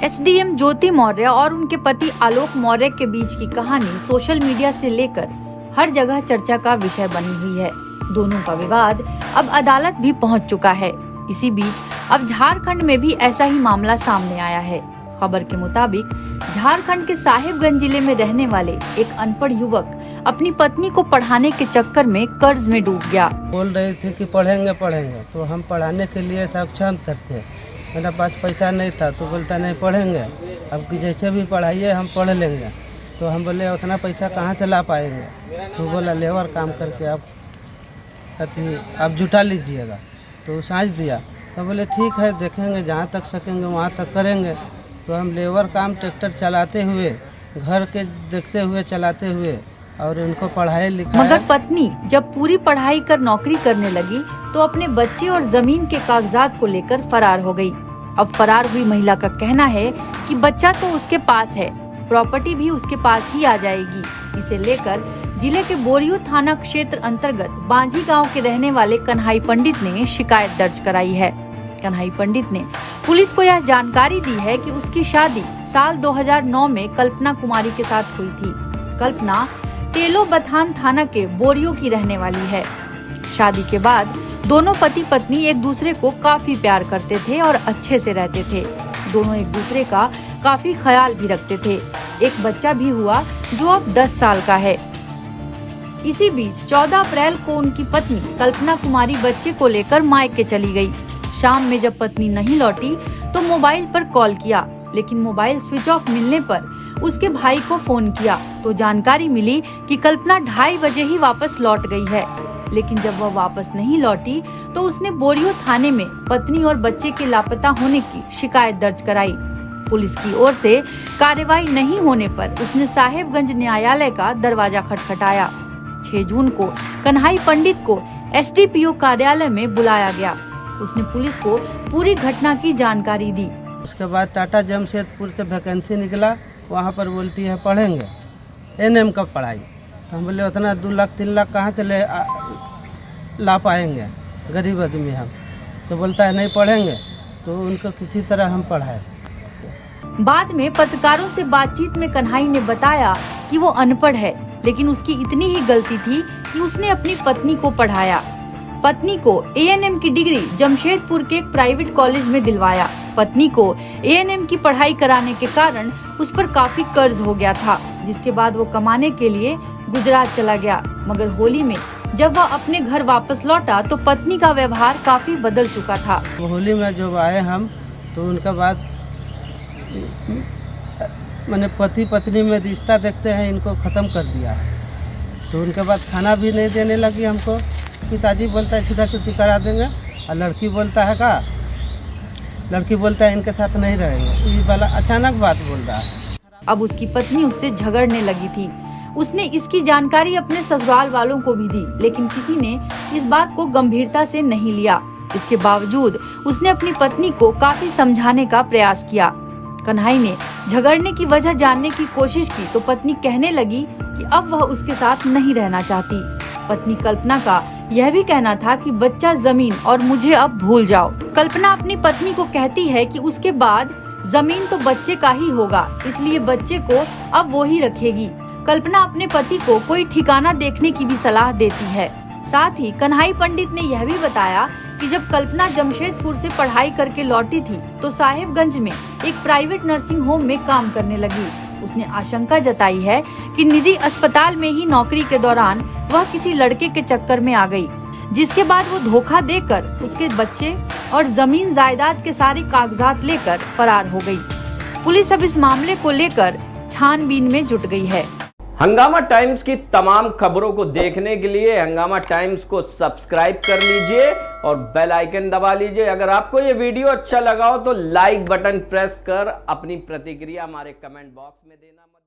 SDM ज्योति मौर्य और उनके पति आलोक मौर्य के बीच की कहानी सोशल मीडिया से लेकर हर जगह चर्चा का विषय बनी हुई है। दोनों का विवाद अब अदालत भी पहुंच चुका है। इसी बीच अब झारखंड में भी ऐसा ही मामला सामने आया है। खबर के मुताबिक झारखंड के साहिबगंज जिले में रहने वाले एक अनपढ़ युवक अपनी पत्नी को पढ़ाने के चक्कर में कर्ज में डूब गया। बोल रहे थे कि पढ़ेंगे तो हम पढ़ाने के लिए सक्षम थे। मेरा पास पैसा नहीं था तो बोलता नहीं पढ़ेंगे, अब कि जैसे भी पढ़ाइए हम पढ़ लेंगे। तो हम बोले उतना पैसा कहाँ से ला पाएंगे। तो बोला लेबर काम करके आप जुटा लीजिएगा। तो साँझ दिया। तो बोले ठीक है, देखेंगे जहाँ तक सकेंगे वहाँ तक करेंगे। तो हम लेबर काम ट्रैक्टर चलाते हुए, घर के देखते हुए, चलाते हुए और उनको पढ़ाई लिखाई। मगर पत्नी जब पूरी पढ़ाई कर नौकरी करने लगी तो अपने बच्चे और जमीन के कागजात को लेकर फरार हो गई। अब फरार हुई महिला का कहना है कि बच्चा तो उसके पास है, प्रॉपर्टी भी उसके पास ही आ जाएगी। इसे लेकर जिले के बोरियो थाना क्षेत्र अंतर्गत बांझी गांव के रहने वाले कन्हाई पंडित ने शिकायत दर्ज कराई है। कन्हाई पंडित ने पुलिस को यह जानकारी दी है कि उसकी शादी साल 2009 में कल्पना कुमारी के साथ हुई थी। कल्पना तेलो बथान थाना के बोरियो की रहने वाली है। शादी के बाद दोनों पति पत्नी एक दूसरे को काफी प्यार करते थे और अच्छे से रहते थे। दोनों एक दूसरे का काफी ख्याल भी रखते थे। एक बच्चा भी हुआ जो अब 10 साल का है। इसी बीच 14 अप्रैल को उनकी पत्नी कल्पना कुमारी बच्चे को लेकर मायके चली गई। शाम में जब पत्नी नहीं लौटी तो मोबाइल पर कॉल किया, लेकिन मोबाइल स्विच ऑफ मिलने पर उसके भाई को फोन किया तो जानकारी मिली कि कल्पना 2:30 बजे ही वापस लौट गई है। लेकिन जब वह वापस नहीं लौटी तो उसने बोरियो थाने में पत्नी और बच्चे के लापता होने की शिकायत दर्ज कराई। पुलिस की ओर से कार्रवाई नहीं होने पर उसने साहिबगंज न्यायालय का दरवाजा खटखटाया। 6 जून को कन्हाई पंडित को एसडीपीओ कार्यालय में बुलाया गया। उसने पुलिस को पूरी घटना की जानकारी दी। उसके बाद टाटा जमशेदपुर से वैकेंसी निकला, वहाँ पर बोलती है पढ़ेंगे एनएम का पढ़ाई। तो हम बोले उतना 2 लाख 3 लाख कहाँ से ला पाएंगे, गरीब आदमी हम। तो बोलता है नहीं पढ़ेंगे, तो उनको किसी तरह हम पढ़ाए। बाद में पत्रकारों से बातचीत में कन्हाई ने बताया कि वो अनपढ़ है, लेकिन उसकी इतनी ही गलती थी कि उसने अपनी पत्नी को पढ़ाया। पत्नी को एएनएम की डिग्री जमशेदपुर के एक प्राइवेट कॉलेज में दिलवाया। पत्नी को एएनएम की पढ़ाई कराने के कारण उस पर काफी कर्ज हो गया था, जिसके बाद वो कमाने के लिए गुजरात चला गया। मगर होली में जब वह अपने घर वापस लौटा तो पत्नी का व्यवहार काफी बदल चुका था। होली में जब आए हम तो उनका बाद मैंने पति पत्नी में रिश्ता देखते हैं इनको ख़त्म कर दिया। तो उनके बाद खाना भी नहीं देने लगी हमको। पिताजी बोलता है छुट्टा छुट्टी करा देंगे, और लड़की बोलता है इनके साथ नहीं रहेंगे। ये वाला अचानक बात बोल रहा है। अब उसकी पत्नी उससे झगड़ने लगी थी। उसने इसकी जानकारी अपने ससुराल वालों को भी दी, लेकिन किसी ने इस बात को गंभीरता से नहीं लिया। इसके बावजूद उसने अपनी पत्नी को काफी समझाने का प्रयास किया। कन्हाई ने झगड़ने की वजह जानने की कोशिश की तो पत्नी कहने लगी कि अब वह उसके साथ नहीं रहना चाहती। पत्नी कल्पना का यह भी कहना था कि बच्चा, जमीन और मुझे अब भूल जाओ। कल्पना अपनी पत्नी को कहती है कि उसके बाद जमीन तो बच्चे का ही होगा, इसलिए बच्चे को अब वो ही रखेगी। कल्पना अपने पति को कोई ठिकाना देखने की भी सलाह देती है। साथ ही कन्हाई पंडित ने यह भी बताया कि जब कल्पना जमशेदपुर से पढ़ाई करके लौटी थी तो साहिबगंज में एक प्राइवेट नर्सिंग होम में काम करने लगी। उसने आशंका जताई है कि निजी अस्पताल में ही नौकरी के दौरान वह किसी लड़के के चक्कर में आ गई, जिसके बाद वो धोखा देकर उसके बच्चे और जमीन जायदाद के सारे कागजात लेकर फरार हो गई। पुलिस अब इस मामले को लेकर छानबीन में जुट गई है। हंगामा टाइम्स की तमाम खबरों को देखने के लिए हंगामा टाइम्स को सब्सक्राइब कर लीजिए और बेल आइकन दबा लीजिए। अगर आपको ये वीडियो अच्छा लगा हो तो लाइक बटन प्रेस कर अपनी प्रतिक्रिया हमारे कमेंट बॉक्स में देना मत